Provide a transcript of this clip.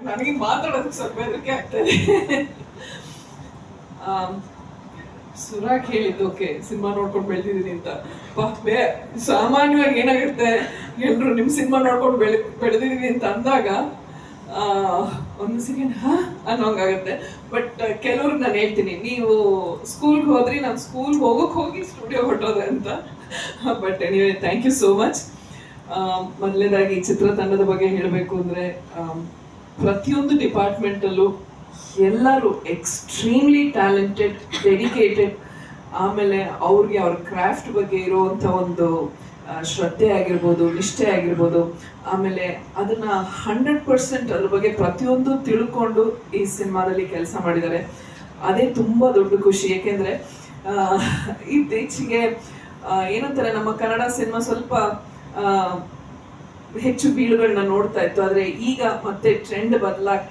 ನನಗೆ ಮಾತಾಡೋದಕ್ಕೆ ಸ್ವಲ್ಪ ಹೆದರಿಕೆ ಆಗ್ತದೆ. ಸುರಾಗ್ ಹೇಳಿದ್ದು ಓಕೆ, ಸಿನಿಮಾ ನೋಡ್ಕೊಂಡು ಬೆಳೆದಿದ್ದೀನಿ ಅಂತ. ಸಾಮಾನ್ಯವಾಗಿ ಏನಾಗುತ್ತೆ, ಎಲ್ಲರೂ ನಿಮ್ಮ ಸಿನಿಮಾ ನೋಡ್ಕೊಂಡು ಬೆಳೆದಿದ್ದೀನಿ ಅಂತ ಅಂದಾಗ ಒಂದು ಸೆಕೆಂಡ್ ಅನ್ನೋಂಗಾಗುತ್ತೆ. ಬಟ್ ಕೆಲವ್ರಿಗೆ ನಾನು ಹೇಳ್ತೀನಿ, ನೀವು ಸ್ಕೂಲ್ಗೆ ಹೋದ್ರಿ, ನಾನು ಸ್ಕೂಲ್ಗೆ ಹೋಗಿ ಸ್ಟುಡಿಯೋ ಹೊಟ್ಟೋದೆ ಅಂತ. But anyway, thank you so much. ಮೊದಲನೇದಾಗಿ ಚಿತ್ರತಂಡದ ಬಗ್ಗೆ ಹೇಳಬೇಕು ಅಂದರೆ, ಪ್ರತಿಯೊಂದು ಡಿಪಾರ್ಟ್ಮೆಂಟಲ್ಲೂ ಎಲ್ಲರೂ ಎಕ್ಸ್ಟ್ರೀಮ್ಲಿ ಟ್ಯಾಲೆಂಟೆಡ್, ಡೆಡಿಕೇಟೆಡ್. ಆಮೇಲೆ ಅವ್ರಿಗೆ ಅವ್ರ ಕ್ರಾಫ್ಟ್ ಬಗ್ಗೆ ಇರುವಂಥ ಒಂದು ಶ್ರದ್ಧೆ ಆಗಿರ್ಬೋದು, ನಿಷ್ಠೆ ಆಗಿರ್ಬೋದು, ಆಮೇಲೆ ಅದನ್ನ 100% ಅದ್ರ ಬಗ್ಗೆ ಪ್ರತಿಯೊಂದು ತಿಳ್ಕೊಂಡು ಈ ಸಿನಿಮಾದಲ್ಲಿ ಕೆಲಸ ಮಾಡಿದ್ದಾರೆ. ಅದೇ ತುಂಬ ದೊಡ್ಡ ಖುಷಿ. ಏಕೆಂದರೆ ಇತ್ತೀಚೆಗೆ ಏನಂತಾರೆ, ನಮ್ಮ ಕನ್ನಡ ಸಿನಿಮಾ ಸ್ವಲ್ಪ ಹೆಚ್ಚು ಬೀಳುಗಳನ್ನ ನೋಡ್ತಾ ಇತ್ತು. ಆದರೆ ಈಗ ಮತ್ತೆ ಟ್ರೆಂಡ್ ಬದಲಾಗ್ತಾ